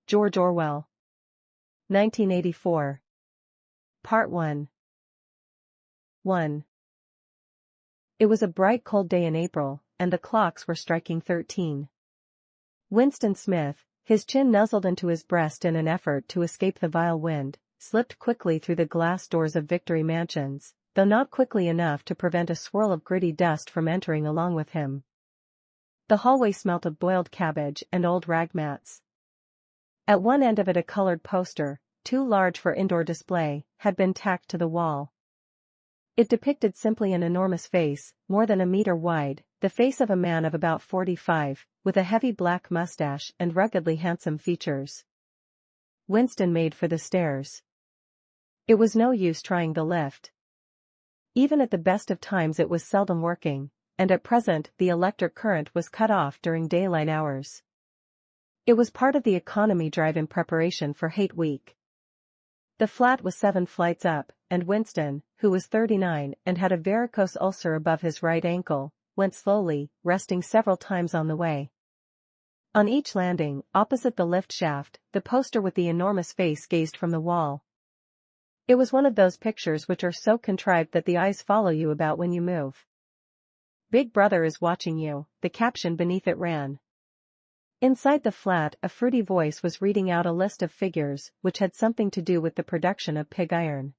George Orwell. 1984. Part 1. 1. It was a bright cold day in April, and the clocks were striking 13. Winston Smith, his chin nuzzled into his breast in an effort to escape the vile wind, slipped quickly through the glass doors of Victory Mansions, though not quickly enough to prevent a swirl of gritty dust from entering along with him. The hallway smelt of boiled cabbage and old rag mats. At one end of it a colored poster, too large for indoor display, had been tacked to the wall. It depicted simply an enormous face, more than a meter wide, the face of a man of about 45, with a heavy black mustache and ruggedly handsome features. Winston made for the stairs. It was no use trying the lift. Even at the best of times it was seldom working, and at present the electric current was cut off during daylight hours. It was part of the economy drive in preparation for Hate Week. The flat was 7 flights up, and Winston, who was 39 and had a varicose ulcer above his right ankle, went slowly, resting several times on the way. On each landing, opposite the lift shaft, the poster with the enormous face gazed from the wall. It was one of those pictures which are so contrived that the eyes follow you about when you move. "Big Brother is watching you," the caption beneath it ran. Inside the flat, a fruity voice was reading out a list of figures which had something to do with the production of pig iron.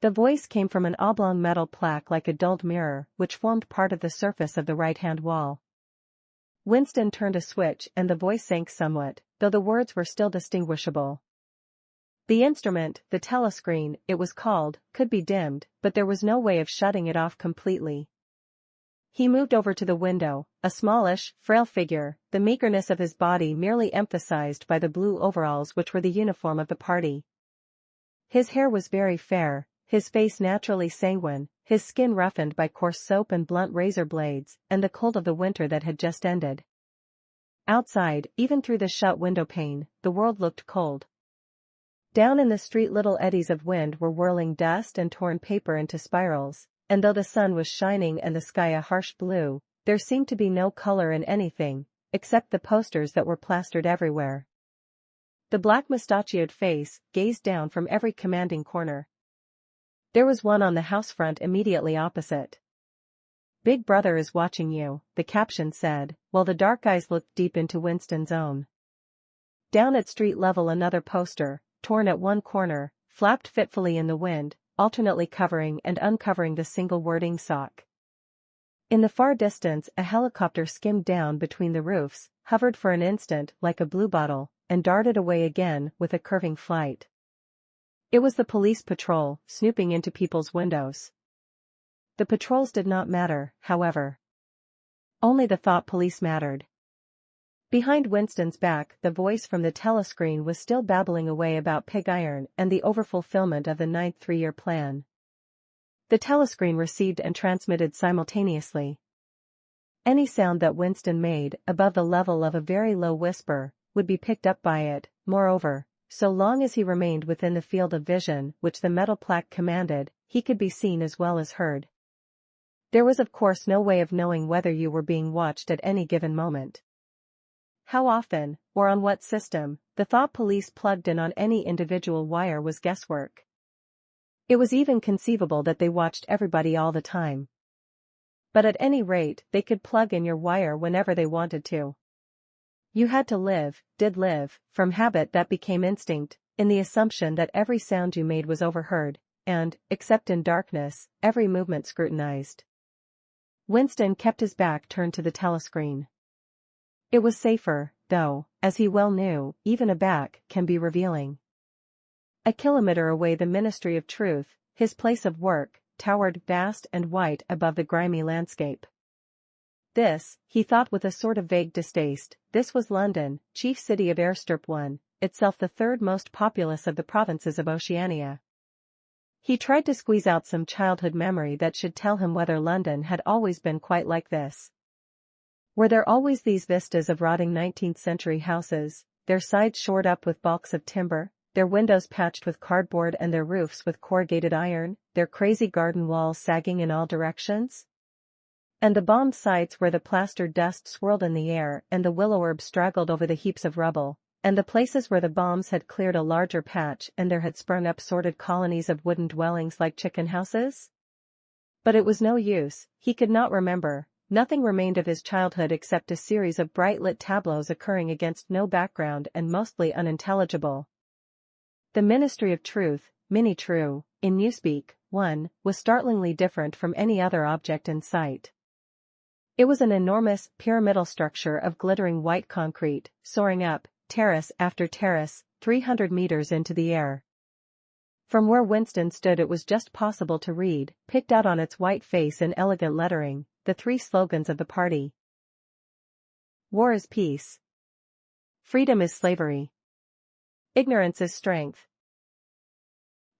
The voice came from an oblong metal plaque like a dulled mirror, which formed part of the surface of the right-hand wall. Winston turned a switch and the voice sank somewhat, though the words were still distinguishable. The instrument, the telescreen, it was called, could be dimmed, but there was no way of shutting it off completely. He moved over to the window, a smallish, frail figure, the meagerness of his body merely emphasized by the blue overalls which were the uniform of the party. His hair was very fair, his face naturally sanguine, his skin roughened by coarse soap and blunt razor blades, and the cold of the winter that had just ended. Outside, even through the shut window pane, the world looked cold. Down in the street little eddies of wind were whirling dust and torn paper into spirals, and though the sun was shining and the sky a harsh blue, there seemed to be no color in anything, except the posters that were plastered everywhere. The black mustachioed face gazed down from every commanding corner. There was one on the house front immediately opposite. "Big Brother is watching you," the caption said, while the dark eyes looked deep into Winston's own. Down at street level another poster, torn at one corner, flapped fitfully in the wind, alternately covering and uncovering the single wording sock. In the far distance a helicopter skimmed down between the roofs, hovered for an instant like a bluebottle, and darted away again with a curving flight. It was the police patrol, snooping into people's windows. The patrols did not matter, however. Only the thought police mattered. Behind Winston's back the voice from the telescreen was still babbling away about pig iron and the overfulfillment of the 9th three-year plan. The telescreen received and transmitted simultaneously. Any sound that Winston made, above the level of a very low whisper, would be picked up by it. Moreover, so long as he remained within the field of vision which the metal plaque commanded, he could be seen as well as heard. There was of course no way of knowing whether you were being watched at any given moment. How often, or on what system, the thought police plugged in on any individual wire was guesswork. It was even conceivable that they watched everybody all the time. But at any rate, they could plug in your wire whenever they wanted to. You had to did live, from habit that became instinct, in the assumption that every sound you made was overheard, and, except in darkness, every movement scrutinized. Winston kept his back turned to the telescreen. It was safer, though, as he well knew, even a back can be revealing. A kilometer away the Ministry of Truth, his place of work, towered vast and white above the grimy landscape. This, he thought with a sort of vague distaste, this was London, chief city of Airstrip 1, itself the third most populous of the provinces of Oceania. He tried to squeeze out some childhood memory that should tell him whether London had always been quite like this. Were there always these vistas of rotting 19th-century houses, their sides shored up with balks of timber, their windows patched with cardboard and their roofs with corrugated iron, their crazy garden walls sagging in all directions? And the bombed sites where the plastered dust swirled in the air and the willow herb straggled over the heaps of rubble, and the places where the bombs had cleared a larger patch and there had sprung up sordid colonies of wooden dwellings like chicken houses? But it was no use, he could not remember. Nothing remained of his childhood except a series of bright-lit tableaus occurring against no background and mostly unintelligible. The Ministry of Truth, Mini True, in Newspeak, 1, was startlingly different from any other object in sight. It was an enormous, pyramidal structure of glittering white concrete, soaring up, terrace after terrace, 300 meters into the air. From where Winston stood it was just possible to read, picked out on its white face in elegant lettering, the 3 slogans of the party. War is peace. Freedom is slavery. Ignorance is strength.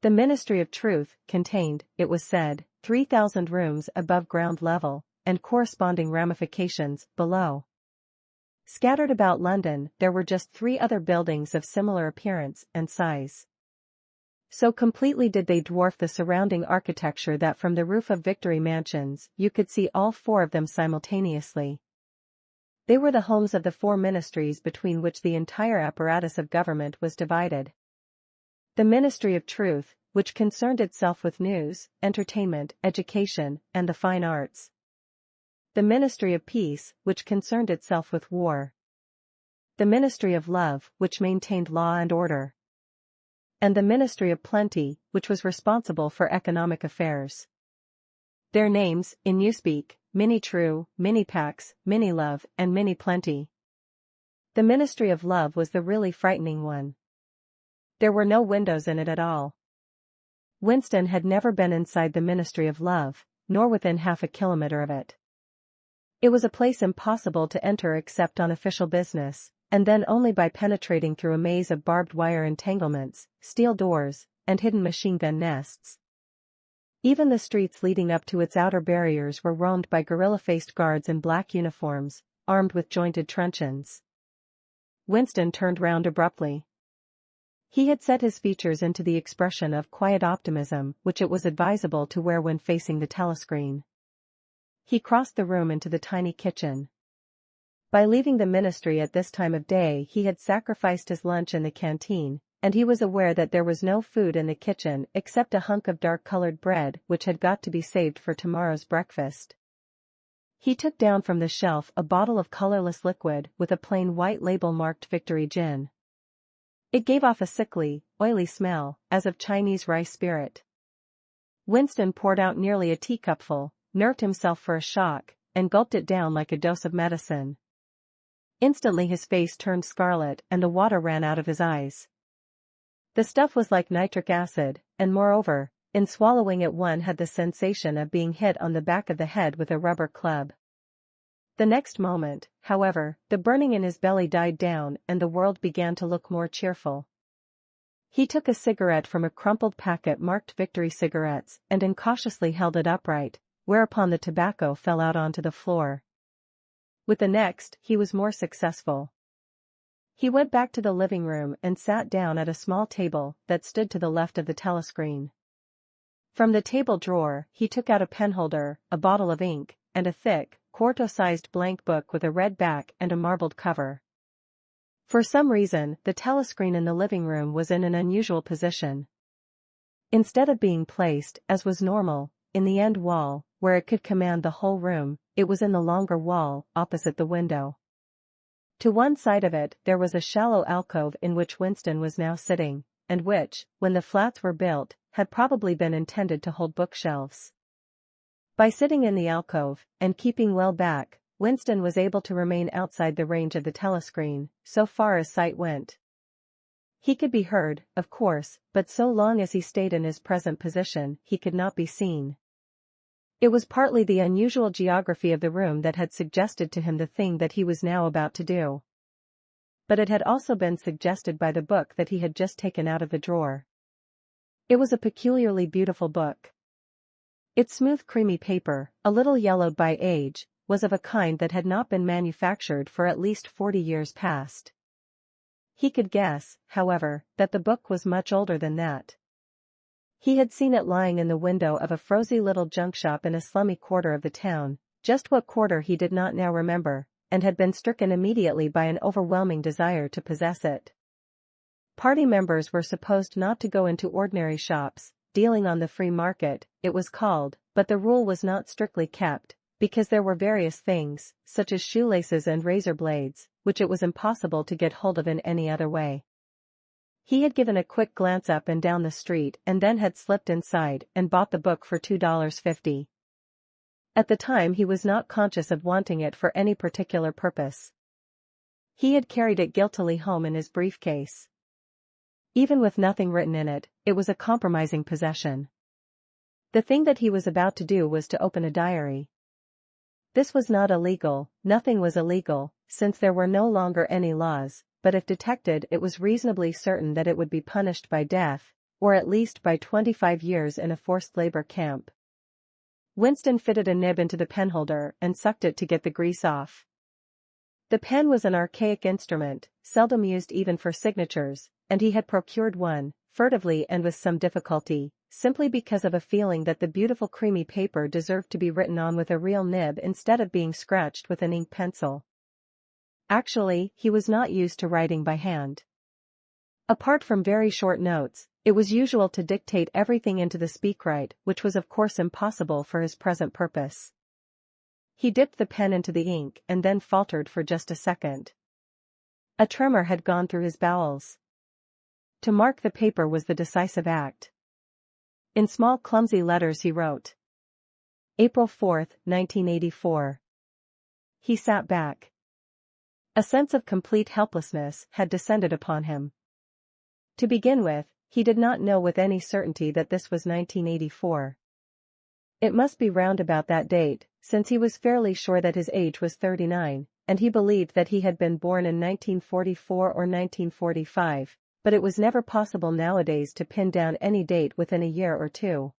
The Ministry of Truth contained, it was said, 3,000 rooms above ground level, and corresponding ramifications below. Scattered about London there were just 3 other buildings of similar appearance and size. So completely did they dwarf the surrounding architecture that from the roof of Victory Mansions you could see all 4 of them simultaneously. They were the homes of the 4 ministries between which the entire apparatus of government was divided. The Ministry of Truth, which concerned itself with news, entertainment, education, and the fine arts. The Ministry of Peace, which concerned itself with war. The Ministry of Love, which maintained law and order. And the Ministry of Plenty, which was responsible for economic affairs. Their names, in Newspeak, Mini True, Mini Pax, Mini Love, and Mini Plenty. The Ministry of Love was the really frightening one. There were no windows in it at all. Winston had never been inside the Ministry of Love, nor within half a kilometer of it. It was a place impossible to enter except on official business, and then only by penetrating through a maze of barbed wire entanglements, steel doors, and hidden machine gun nests. Even the streets leading up to its outer barriers were roamed by gorilla-faced guards in black uniforms, armed with jointed truncheons. Winston turned round abruptly. He had set his features into the expression of quiet optimism which it was advisable to wear when facing the telescreen. He crossed the room into the tiny kitchen. By leaving the ministry at this time of day he had sacrificed his lunch in the canteen, and he was aware that there was no food in the kitchen except a hunk of dark-colored bread which had got to be saved for tomorrow's breakfast. He took down from the shelf a bottle of colorless liquid with a plain white label marked Victory Gin. It gave off a sickly, oily smell, as of Chinese rice spirit. Winston poured out nearly a teacupful, nerved himself for a shock, and gulped it down like a dose of medicine. Instantly his face turned scarlet and the water ran out of his eyes. The stuff was like nitric acid, and moreover, in swallowing it one had the sensation of being hit on the back of the head with a rubber club. The next moment, however, the burning in his belly died down and the world began to look more cheerful. He took a cigarette from a crumpled packet marked Victory Cigarettes and incautiously held it upright, whereupon the tobacco fell out onto the floor. With the next, he was more successful. He went back to the living room and sat down at a small table that stood to the left of the telescreen. From the table drawer, he took out a penholder, a bottle of ink, and a thick, quarto-sized blank book with a red back and a marbled cover. For some reason, the telescreen in the living room was in an unusual position. Instead of being placed, as was normal, in the end wall, where it could command the whole room, it was in the longer wall, opposite the window. To one side of it there was a shallow alcove in which Winston was now sitting, and which, when the flats were built, had probably been intended to hold bookshelves. By sitting in the alcove, and keeping well back, Winston was able to remain outside the range of the telescreen, so far as sight went. He could be heard, of course, but so long as he stayed in his present position, he could not be seen. It was partly the unusual geography of the room that had suggested to him the thing that he was now about to do. But it had also been suggested by the book that he had just taken out of the drawer. It was a peculiarly beautiful book. Its smooth creamy paper, a little yellowed by age, was of a kind that had not been manufactured for at least 40 years past. He could guess, however, that the book was much older than that. He had seen it lying in the window of a frowsy little junk shop in a slummy quarter of the town, just what quarter he did not now remember, and had been stricken immediately by an overwhelming desire to possess it. Party members were supposed not to go into ordinary shops, dealing on the free market, it was called, but the rule was not strictly kept, because there were various things, such as shoelaces and razor blades, which it was impossible to get hold of in any other way. He had given a quick glance up and down the street and then had slipped inside and bought the book for $2.50. At the time he was not conscious of wanting it for any particular purpose. He had carried it guiltily home in his briefcase. Even with nothing written in it, it was a compromising possession. The thing that he was about to do was to open a diary. This was not illegal, nothing was illegal, since there were no longer any laws, but if detected it was reasonably certain that it would be punished by death, or at least by 25 years in a forced labor camp. Winston fitted a nib into the penholder and sucked it to get the grease off. The pen was an archaic instrument, seldom used even for signatures, and he had procured one, furtively and with some difficulty, simply because of a feeling that the beautiful creamy paper deserved to be written on with a real nib instead of being scratched with an ink pencil. Actually, he was not used to writing by hand. Apart from very short notes, it was usual to dictate everything into the speakwrite, which was of course impossible for his present purpose. He dipped the pen into the ink and then faltered for just a second. A tremor had gone through his bowels. To mark the paper was the decisive act. In small clumsy letters he wrote, April 4, 1984. He sat back. A sense of complete helplessness had descended upon him. To begin with, he did not know with any certainty that this was 1984. It must be round about that date, since he was fairly sure that his age was 39, and he believed that he had been born in 1944 or 1945, but it was never possible nowadays to pin down any date within a year or two.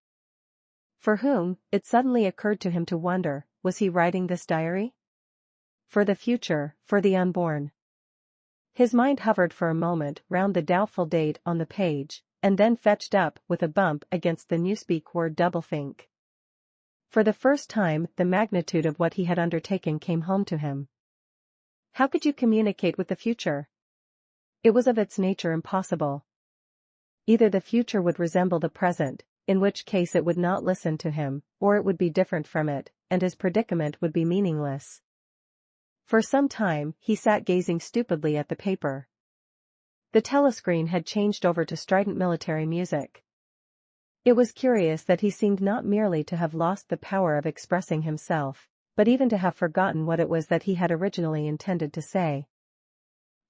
For whom, it suddenly occurred to him to wonder, was he writing this diary? For the future, for the unborn. His mind hovered for a moment round the doubtful date on the page, and then fetched up with a bump against the Newspeak word doublethink. For the first time, the magnitude of what he had undertaken came home to him. How could you communicate with the future? It was of its nature impossible. Either the future would resemble the present, in which case it would not listen to him, or it would be different from it, and his predicament would be meaningless. For some time, he sat gazing stupidly at the paper. The telescreen had changed over to strident military music. It was curious that he seemed not merely to have lost the power of expressing himself, but even to have forgotten what it was that he had originally intended to say.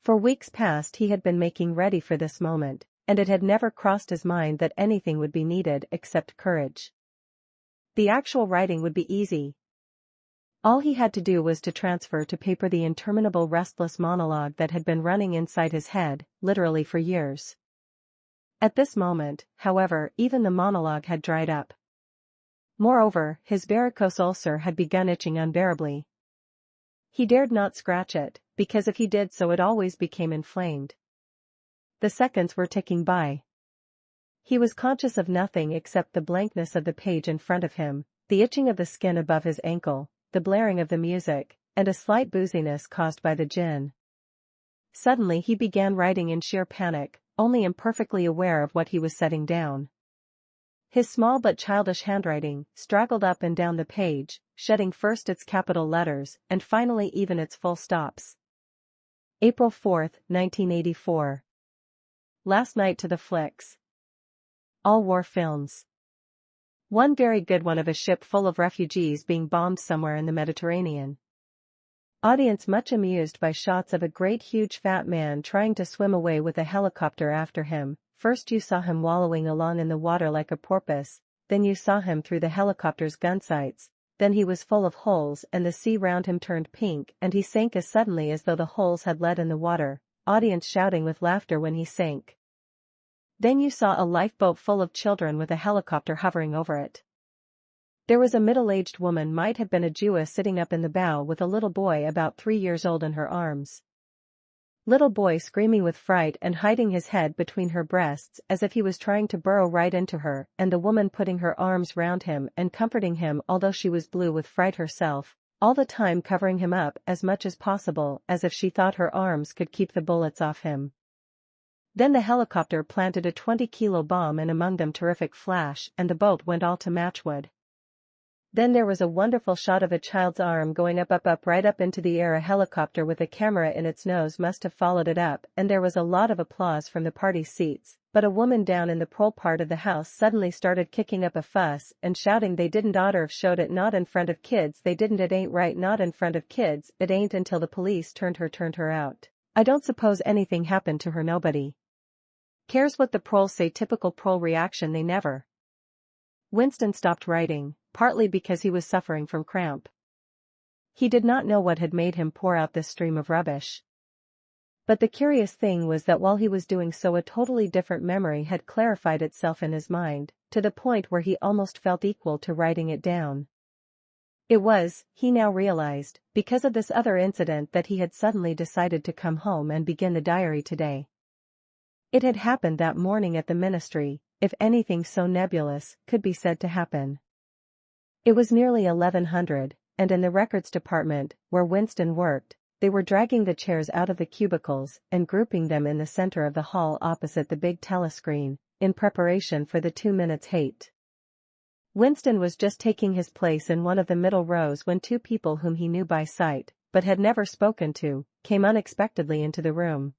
For weeks past he had been making ready for this moment, and it had never crossed his mind that anything would be needed except courage. The actual writing would be easy. All he had to do was to transfer to paper the interminable restless monologue that had been running inside his head, literally for years. At this moment, however, even the monologue had dried up. Moreover, his varicose ulcer had begun itching unbearably. He dared not scratch it, because if he did so it always became inflamed. The seconds were ticking by. He was conscious of nothing except the blankness of the page in front of him, the itching of the skin above his ankle, the blaring of the music, and a slight booziness caused by the gin. Suddenly he began writing in sheer panic, only imperfectly aware of what he was setting down. His small but childish handwriting straggled up and down the page, shedding first its capital letters and finally even its full stops. April 4, 1984. Last night to the flicks. All war films. One very good one of a ship full of refugees being bombed somewhere in the Mediterranean. Audience much amused by shots of a great huge fat man trying to swim away with a helicopter after him. First you saw him wallowing along in the water like a porpoise, then you saw him through the helicopter's gun sights, then he was full of holes and the sea round him turned pink and he sank as suddenly as though the holes had lead in the water, audience shouting with laughter when he sank. Then you saw a lifeboat full of children with a helicopter hovering over it. There was a middle-aged woman, might have been a Jewess, sitting up in the bow with a little boy about 3 years old in her arms. Little boy screaming with fright and hiding his head between her breasts as if he was trying to burrow right into her, and the woman putting her arms round him and comforting him although she was blue with fright herself, all the time covering him up as much as possible as if she thought her arms could keep the bullets off him. Then the helicopter planted a 20-kilo bomb and among them terrific flash and the boat went all to matchwood. Then there was a wonderful shot of a child's arm going up right up into the air. A helicopter with a camera in its nose must have followed it up, and there was a lot of applause from the party seats, but a woman down in the pole part of the house suddenly started kicking up a fuss and shouting they didn't oughter have showed it, not in front of kids, they didn't, it ain't right, not in front of kids, it ain't, until the police turned her out. I don't suppose anything happened to her, nobody cares what the proles say. Typical prole reaction, they never. Winston stopped writing, partly because he was suffering from cramp. He did not know what had made him pour out this stream of rubbish. But the curious thing was that while he was doing so, a totally different memory had clarified itself in his mind, to the point where he almost felt equal to writing it down. It was, he now realized, because of this other incident that he had suddenly decided to come home and begin the diary today. It had happened that morning at the ministry, if anything so nebulous could be said to happen. It was nearly 1100, and in the records department, where Winston worked, they were dragging the chairs out of the cubicles and grouping them in the center of the hall opposite the big telescreen, in preparation for the 2 minutes hate. Winston was just taking his place in one of the middle rows when two people whom he knew by sight, but had never spoken to, came unexpectedly into the room.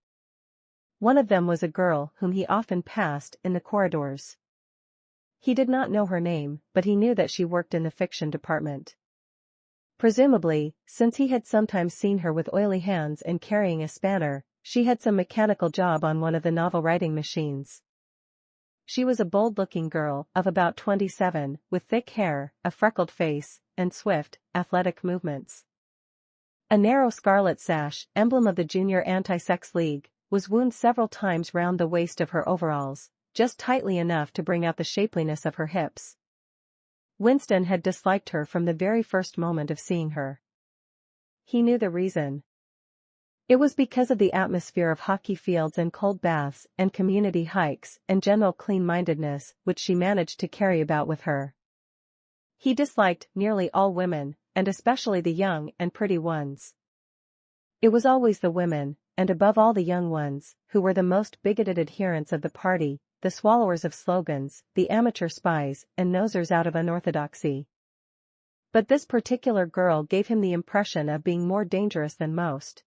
One of them was a girl whom he often passed in the corridors. He did not know her name, but he knew that she worked in the fiction department. Presumably, since he had sometimes seen her with oily hands and carrying a spanner, she had some mechanical job on one of the novel-writing machines. She was a bold-looking girl of about 27, with thick hair, a freckled face, and swift, athletic movements. A narrow scarlet sash, emblem of the Junior Anti-Sex League, was wound several times round the waist of her overalls, just tightly enough to bring out the shapeliness of her hips. Winston had disliked her from the very first moment of seeing her. He knew the reason. It was because of the atmosphere of hockey fields and cold baths and community hikes and general clean-mindedness which she managed to carry about with her. He disliked nearly all women, and especially the young and pretty ones. It was always the women, and above all the young ones, who were the most bigoted adherents of the party, the swallowers of slogans, the amateur spies, and nosers out of unorthodoxy. But this particular girl gave him the impression of being more dangerous than most.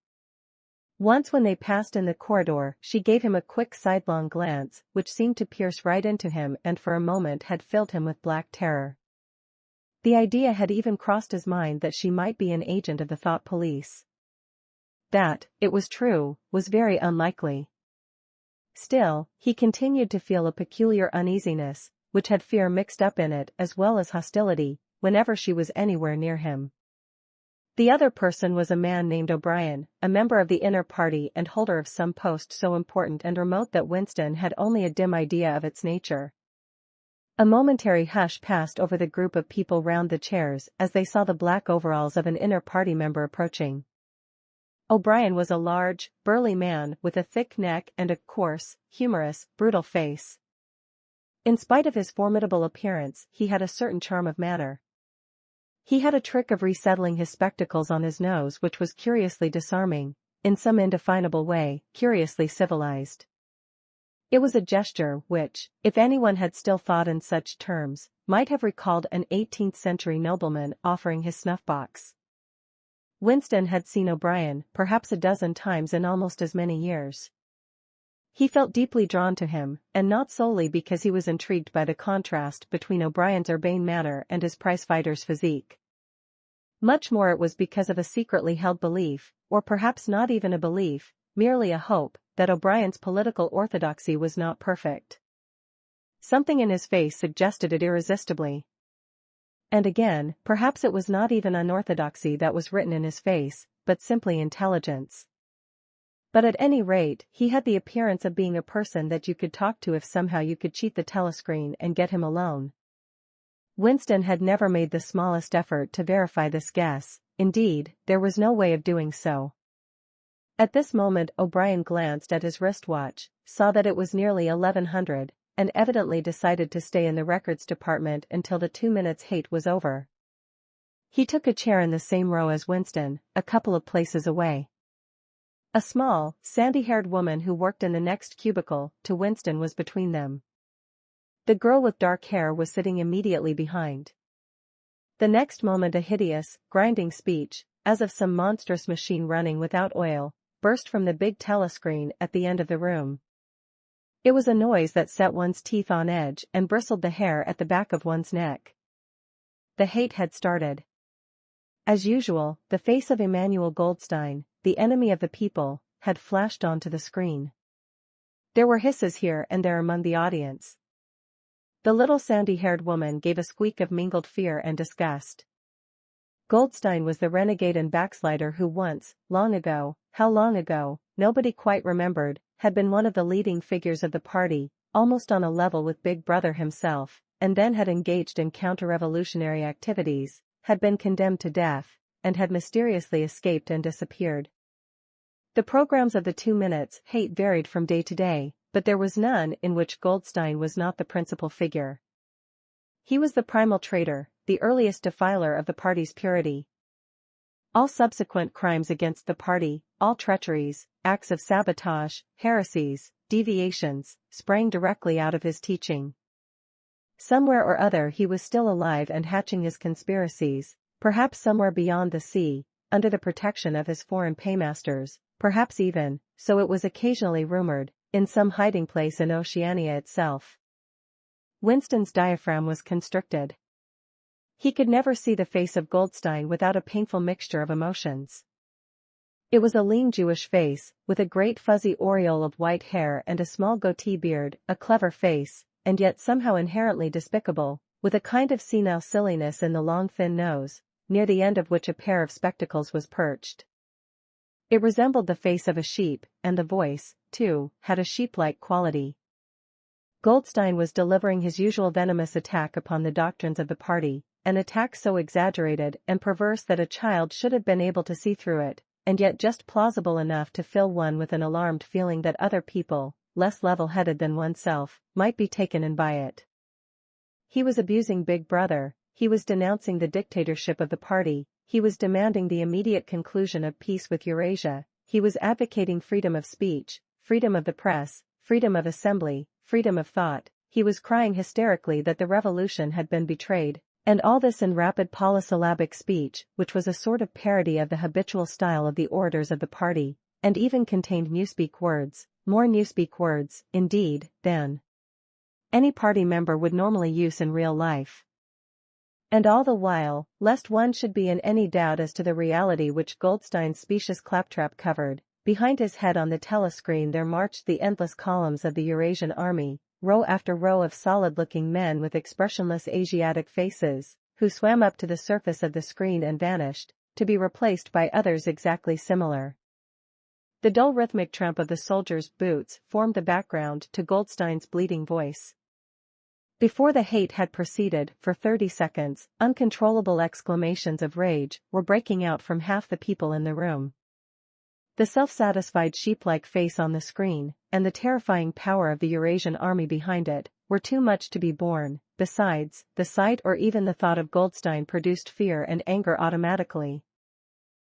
Once when they passed in the corridor, she gave him a quick sidelong glance, which seemed to pierce right into him and for a moment had filled him with black terror. The idea had even crossed his mind that she might be an agent of the thought police. That, it was true, was very unlikely. Still, he continued to feel a peculiar uneasiness, which had fear mixed up in it as well as hostility, whenever she was anywhere near him. The other person was a man named O'Brien, a member of the inner party and holder of some post so important and remote that Winston had only a dim idea of its nature. A momentary hush passed over the group of people round the chairs as they saw the black overalls of an inner party member approaching. O'Brien was a large, burly man with a thick neck and a coarse, humorous, brutal face. In spite of his formidable appearance, he had a certain charm of manner. He had a trick of resettling his spectacles on his nose which was curiously disarming, in some indefinable way, curiously civilized. It was a gesture which, if anyone had still thought in such terms, might have recalled an 18th-century nobleman offering his snuff-box. Winston had seen O'Brien perhaps a dozen times in almost as many years. He felt deeply drawn to him, and not solely because he was intrigued by the contrast between O'Brien's urbane manner and his prizefighter's physique. Much more it was because of a secretly held belief, or perhaps not even a belief, merely a hope, that O'Brien's political orthodoxy was not perfect. Something in his face suggested it irresistibly. And again, perhaps it was not even unorthodoxy that was written in his face, but simply intelligence. But at any rate, he had the appearance of being a person that you could talk to if somehow you could cheat the telescreen and get him alone. Winston had never made the smallest effort to verify this guess, indeed, there was no way of doing so. At this moment O'Brien glanced at his wristwatch, saw that it was nearly 1100, and evidently decided to stay in the records department until the 2 minutes hate was over. He took a chair in the same row as Winston, a couple of places away. A small, sandy-haired woman who worked in the next cubicle to Winston was between them. The girl with dark hair was sitting immediately behind. The next moment a hideous, grinding speech, as of some monstrous machine running without oil, burst from the big telescreen at the end of the room. It was a noise that set one's teeth on edge and bristled the hair at the back of one's neck. The hate had started. As usual, the face of Emmanuel Goldstein, the enemy of the people, had flashed onto the screen. There were hisses here and there among the audience. The little sandy-haired woman gave a squeak of mingled fear and disgust. Goldstein was the renegade and backslider who once, long ago, how long ago, nobody quite remembered, had been one of the leading figures of the party, almost on a level with Big Brother himself, and then had engaged in counter-revolutionary activities, had been condemned to death, and had mysteriously escaped and disappeared. The programs of the 2 Minutes Hate varied from day to day, but there was none in which Goldstein was not the principal figure. He was the primal traitor, the earliest defiler of the party's purity. All subsequent crimes against the party, all treacheries, acts of sabotage, heresies, deviations, sprang directly out of his teaching. Somewhere or other he was still alive and hatching his conspiracies, perhaps somewhere beyond the sea, under the protection of his foreign paymasters, perhaps even, so it was occasionally rumored, in some hiding place in Oceania itself. Winston's diaphragm was constricted. He could never see the face of Goldstein without a painful mixture of emotions. It was a lean Jewish face, with a great fuzzy aureole of white hair and a small goatee beard, a clever face, and yet somehow inherently despicable, with a kind of senile silliness in the long thin nose, near the end of which a pair of spectacles was perched. It resembled the face of a sheep, and the voice, too, had a sheep-like quality. Goldstein was delivering his usual venomous attack upon the doctrines of the party, an attack so exaggerated and perverse that a child should have been able to see through it, and yet just plausible enough to fill one with an alarmed feeling that other people, less level-headed than oneself, might be taken in by it. He was abusing Big Brother, he was denouncing the dictatorship of the party, he was demanding the immediate conclusion of peace with Eurasia, he was advocating freedom of speech, freedom of the press, freedom of assembly, freedom of thought, he was crying hysterically that the revolution had been betrayed, and all this in rapid polysyllabic speech, which was a sort of parody of the habitual style of the orators of the party, and even contained Newspeak words, more Newspeak words, indeed, than any party member would normally use in real life. And all the while, lest one should be in any doubt as to the reality which Goldstein's specious claptrap covered, behind his head on the telescreen there marched the endless columns of the Eurasian army, row after row of solid-looking men with expressionless Asiatic faces, who swam up to the surface of the screen and vanished, to be replaced by others exactly similar. The dull rhythmic tramp of the soldiers' boots formed the background to Goldstein's bleating voice. Before the hate had proceeded, for 30 seconds, uncontrollable exclamations of rage were breaking out from half the people in the room. The self-satisfied sheep-like face on the screen, and the terrifying power of the Eurasian army behind it, were too much to be borne. Besides, the sight or even the thought of Goldstein produced fear and anger automatically.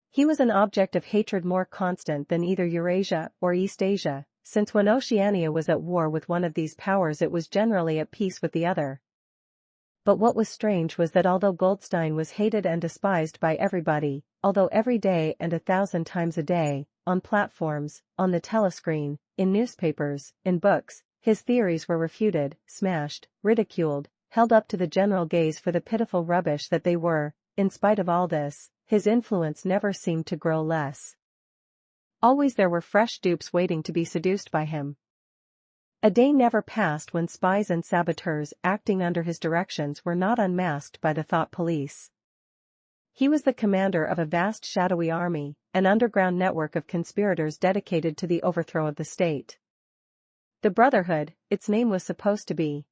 He was an object of hatred more constant than either Eurasia or East Asia, since when Oceania was at war with one of these powers it was generally at peace with the other. But what was strange was that although Goldstein was hated and despised by everybody, although every day and 1,000 times a day, on platforms, on the telescreen, in newspapers, in books, his theories were refuted, smashed, ridiculed, held up to the general gaze for the pitiful rubbish that they were, in spite of all this, his influence never seemed to grow less. Always there were fresh dupes waiting to be seduced by him. A day never passed when spies and saboteurs acting under his directions were not unmasked by the thought police. He was the commander of a vast shadowy army, an underground network of conspirators dedicated to the overthrow of the state. The Brotherhood, its name was supposed to be.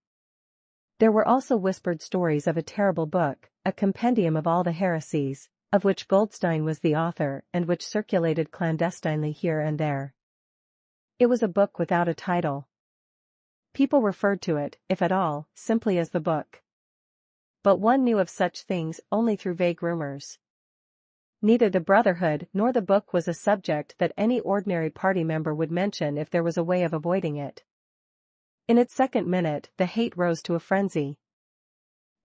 There were also whispered stories of a terrible book, a compendium of all the heresies, of which Goldstein was the author and which circulated clandestinely here and there. It was a book without a title. People referred to it, if at all, simply as the book. but one knew of such things only through vague rumors. Neither the Brotherhood nor the book was a subject that any ordinary party member would mention if there was a way of avoiding it. In its second minute, the hate rose to a frenzy.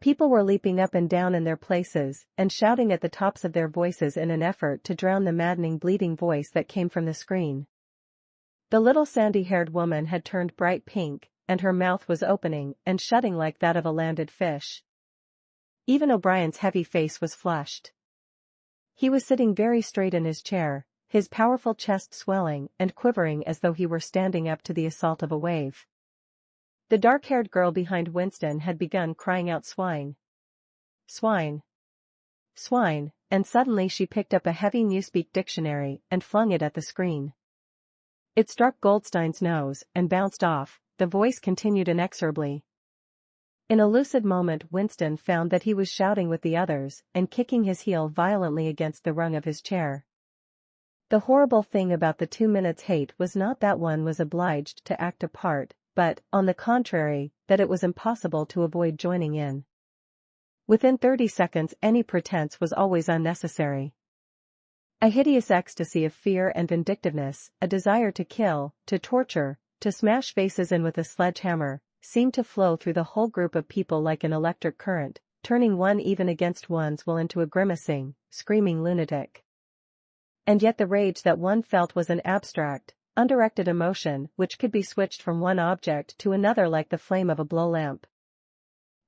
People were leaping up and down in their places and shouting at the tops of their voices in an effort to drown the maddening bleating voice that came from the screen. The little sandy-haired woman had turned bright pink, and her mouth was opening and shutting like that of a landed fish. Even O'Brien's heavy face was flushed. He was sitting very straight in his chair, his powerful chest swelling and quivering as though he were standing up to the assault of a wave. The dark-haired girl behind Winston had begun crying out swine. Swine. Swine, and suddenly she picked up a heavy Newspeak dictionary and flung it at the screen. It struck Goldstein's nose and bounced off, the voice continued inexorably. In a lucid moment Winston found that he was shouting with the others and kicking his heel violently against the rung of his chair. The horrible thing about the 2 minutes hate was not that one was obliged to act a part, but, on the contrary, that it was impossible to avoid joining in. Within 30 seconds any pretense was always unnecessary. A hideous ecstasy of fear and vindictiveness, a desire to kill, to torture, to smash faces in with a sledgehammer, seemed to flow through the whole group of people like an electric current, turning one even against one's will into a grimacing, screaming lunatic. And yet the rage that one felt was an abstract, undirected emotion which could be switched from one object to another like the flame of a blow lamp.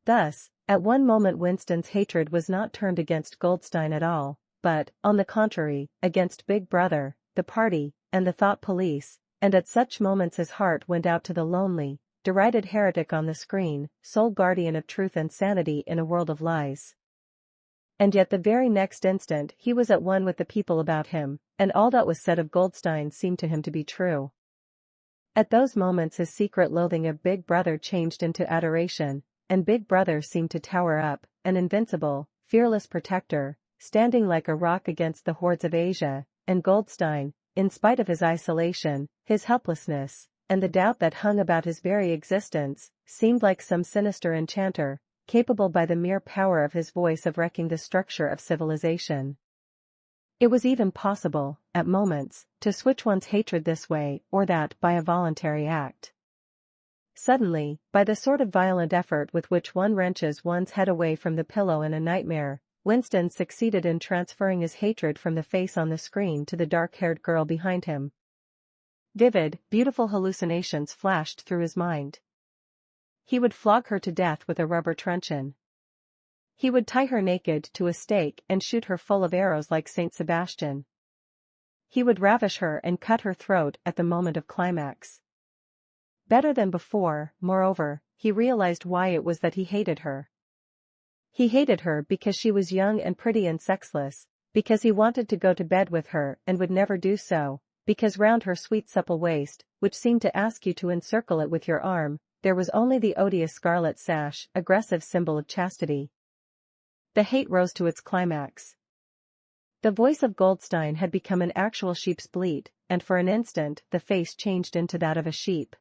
Thus, at one moment Winston's hatred was not turned against Goldstein at all, but, on the contrary, against Big Brother, the party, and the thought police, and at such moments his heart went out to the lonely, derided heretic on the screen, sole guardian of truth and sanity in a world of lies. And yet the very next instant he was at one with the people about him, and all that was said of Goldstein seemed to him to be true. At those moments his secret loathing of Big Brother changed into adoration, and Big Brother seemed to tower up, an invincible, fearless protector, standing like a rock against the hordes of Asia, and Goldstein, in spite of his isolation, his helplessness, and the doubt that hung about his very existence, seemed like some sinister enchanter, capable by the mere power of his voice of wrecking the structure of civilization. It was even possible, at moments, to switch one's hatred this way or that by a voluntary act. Suddenly, by the sort of violent effort with which one wrenches one's head away from the pillow in a nightmare, Winston succeeded in transferring his hatred from the face on the screen to the dark-haired girl behind him. Vivid, beautiful hallucinations flashed through his mind. He would flog her to death with a rubber truncheon. He would tie her naked to a stake and shoot her full of arrows like Saint Sebastian. He would ravish her and cut her throat at the moment of climax. Better than before, moreover, he realized why it was that he hated her. He hated her because she was young and pretty and sexless, because he wanted to go to bed with her and would never do so, because round her sweet supple waist, which seemed to ask you to encircle it with your arm, there was only the odious scarlet sash, aggressive symbol of chastity. The hate rose to its climax. The voice of Goldstein had become an actual sheep's bleat, and for an instant the face changed into that of a sheep.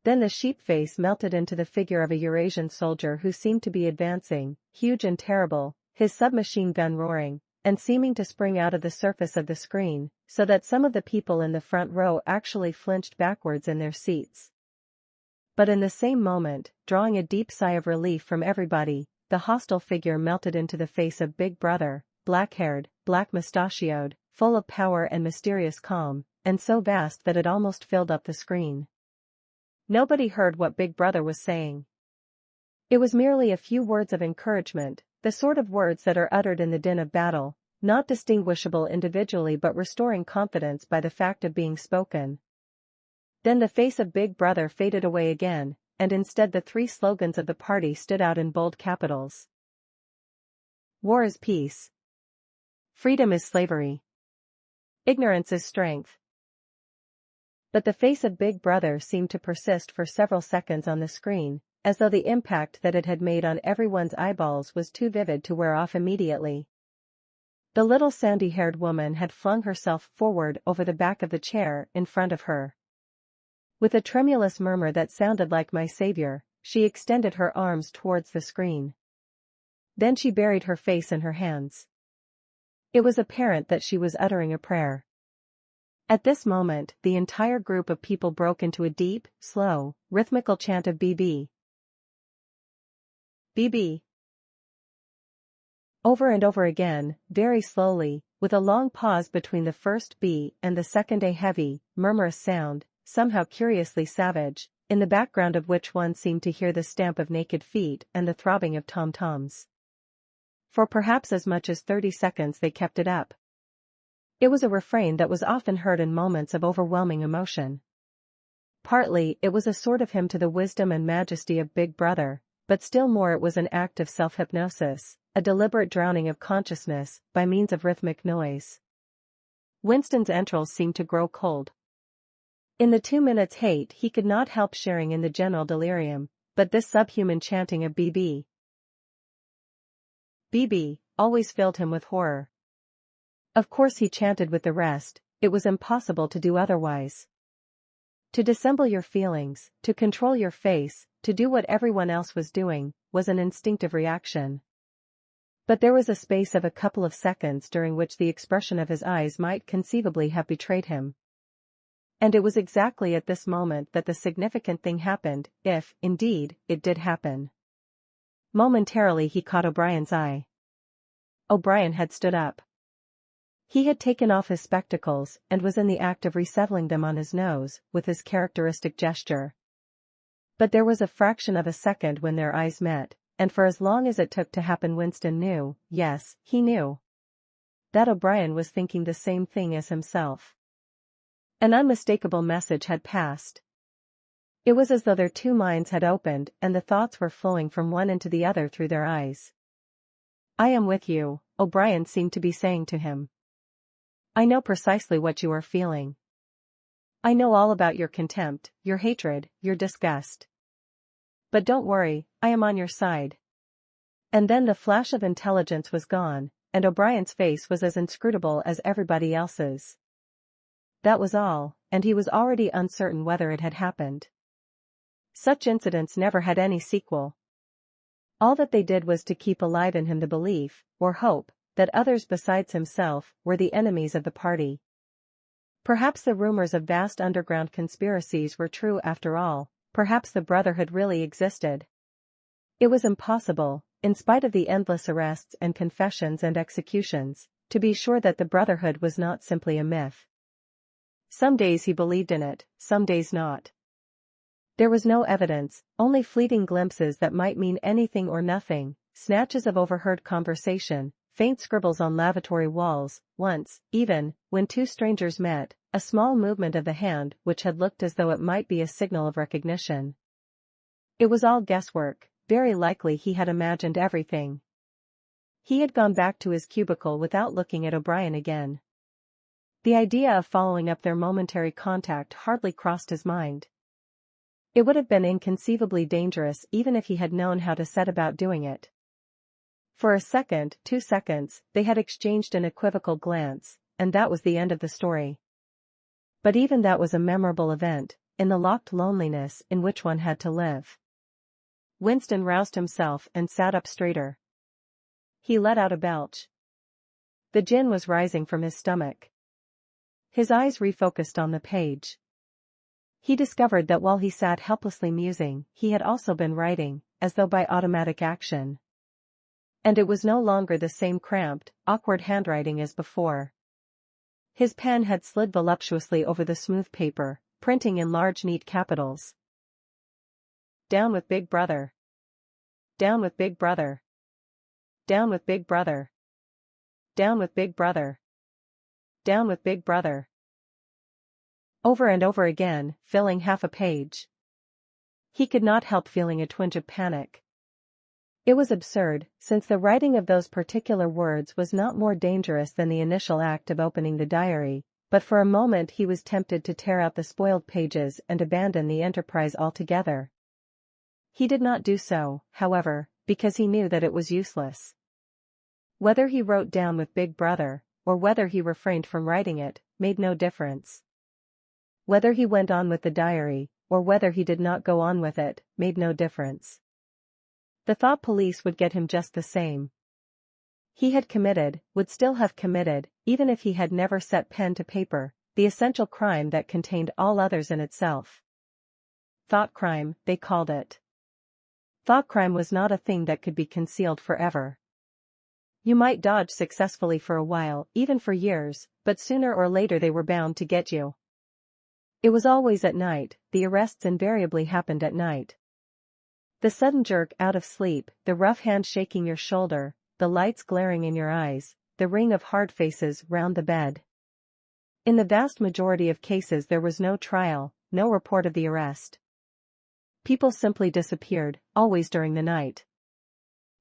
Then the sheep face melted into the figure of a Eurasian soldier who seemed to be advancing, huge and terrible, his submachine gun roaring, and seeming to spring out of the surface of the screen, so that some of the people in the front row actually flinched backwards in their seats. But in the same moment, drawing a deep sigh of relief from everybody, the hostile figure melted into the face of Big Brother, black-haired, black-mustachioed, full of power and mysterious calm, and so vast that it almost filled up the screen. Nobody heard what Big Brother was saying. It was merely a few words of encouragement, the sort of words that are uttered in the din of battle, not distinguishable individually but restoring confidence by the fact of being spoken. Then the face of Big Brother faded away again, and instead the 3 slogans of the party stood out in bold capitals. War is peace. Freedom is slavery. Ignorance is strength. But the face of Big Brother seemed to persist for several seconds on the screen, as though the impact that it had made on everyone's eyeballs was too vivid to wear off immediately. The little sandy-haired woman had flung herself forward over the back of the chair in front of her. With a tremulous murmur that sounded like "My Savior," she extended her arms towards the screen. Then she buried her face in her hands. It was apparent that she was uttering a prayer. At this moment, the entire group of people broke into a deep, slow, rhythmical chant of BB. BB. Over and over again, very slowly, with a long pause between the first B and the second A, heavy, murmurous sound, somehow curiously savage, in the background of which one seemed to hear the stamp of naked feet and the throbbing of tom-toms. For perhaps as much as 30 seconds they kept it up. It was a refrain that was often heard in moments of overwhelming emotion. Partly it was a sort of hymn to the wisdom and majesty of Big Brother, but still more it was an act of self-hypnosis, a deliberate drowning of consciousness by means of rhythmic noise. Winston's entrails seemed to grow cold. In the 2 minutes' hate he could not help sharing in the general delirium, but this subhuman chanting of BB. BB always filled him with horror. Of course he chanted with the rest, it was impossible to do otherwise. To dissemble your feelings, to control your face, to do what everyone else was doing, was an instinctive reaction. But there was a space of a couple of seconds during which the expression of his eyes might conceivably have betrayed him. And it was exactly at this moment that the significant thing happened, if, indeed, it did happen. Momentarily he caught O'Brien's eye. O'Brien had stood up. He had taken off his spectacles and was in the act of resettling them on his nose with his characteristic gesture. But there was a fraction of a second when their eyes met, and for as long as it took to happen Winston knew, yes, he knew, that O'Brien was thinking the same thing as himself. An unmistakable message had passed. It was as though their two minds had opened and the thoughts were flowing from one into the other through their eyes. I am with you, O'Brien seemed to be saying to him. I know precisely what you are feeling. I know all about your contempt, your hatred, your disgust. But don't worry, I am on your side. And then the flash of intelligence was gone, and O'Brien's face was as inscrutable as everybody else's. That was all, and he was already uncertain whether it had happened. Such incidents never had any sequel. All that they did was to keep alive in him the belief, or hope, that others besides himself were the enemies of the party. Perhaps the rumors of vast underground conspiracies were true after all, perhaps the Brotherhood really existed. It was impossible, in spite of the endless arrests and confessions and executions, to be sure that the Brotherhood was not simply a myth. Some days he believed in it, some days not. There was no evidence, only fleeting glimpses that might mean anything or nothing, snatches of overheard conversation, faint scribbles on lavatory walls, once, even, when two strangers met, a small movement of the hand which had looked as though it might be a signal of recognition. It was all guesswork, very likely he had imagined everything. He had gone back to his cubicle without looking at O'Brien again. The idea of following up their momentary contact hardly crossed his mind. It would have been inconceivably dangerous even if he had known how to set about doing it. For a second, 2 seconds, they had exchanged an equivocal glance, and that was the end of the story. But even that was a memorable event, in the locked loneliness in which one had to live. Winston roused himself and sat up straighter. He let out a belch. The gin was rising from his stomach. His eyes refocused on the page. He discovered that while he sat helplessly musing, he had also been writing, as though by automatic action. And it was no longer the same cramped, awkward handwriting as before. His pen had slid voluptuously over the smooth paper, printing in large neat capitals. Down with Big Brother. Down with Big Brother. Down with Big Brother. Down with Big Brother. Down with Big Brother. Over and over again, filling half a page. He could not help feeling a twinge of panic. It was absurd, since the writing of those particular words was not more dangerous than the initial act of opening the diary, but for a moment he was tempted to tear out the spoiled pages and abandon the enterprise altogether. He did not do so, however, because he knew that it was useless. Whether he wrote down with Big Brother, or whether he refrained from writing it, made no difference. Whether he went on with the diary, or whether he did not go on with it, made no difference. The thought police would get him just the same. He had committed, would still have committed, even if he had never set pen to paper, the essential crime that contained all others in itself. Thought crime, they called it. Thought crime was not a thing that could be concealed forever. You might dodge successfully for a while, even for years, but sooner or later they were bound to get you. It was always at night, the arrests invariably happened at night. The sudden jerk out of sleep, the rough hand shaking your shoulder, the lights glaring in your eyes, the ring of hard faces round the bed. In the vast majority of cases there was no trial, no report of the arrest. People simply disappeared, always during the night.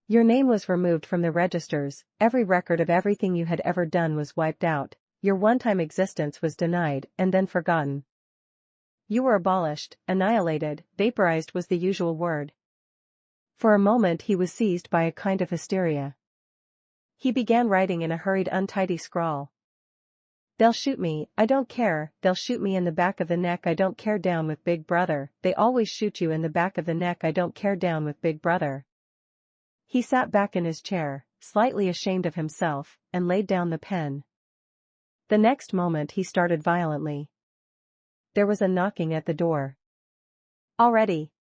Your name was removed from the registers, every record of everything you had ever done was wiped out, your one-time existence was denied and then forgotten. You were abolished, annihilated, vaporized was the usual word. For a moment he was seized by a kind of hysteria. He began writing in a hurried untidy scrawl. They'll shoot me, I don't care, they'll shoot me in the back of the neck I don't care down with Big Brother, they always shoot you in the back of the neck I don't care down with Big Brother. He sat back in his chair, slightly ashamed of himself, and laid down the pen. The next moment he started violently. There was a knocking at the door. Already.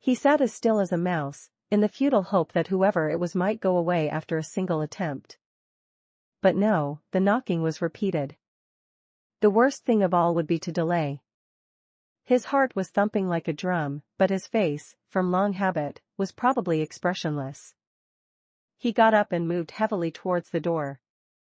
He sat as still as a mouse, in the futile hope that whoever it was might go away after a single attempt. But no, the knocking was repeated. The worst thing of all would be to delay. His heart was thumping like a drum, but his face, from long habit, was probably expressionless. He got up and moved heavily towards the door.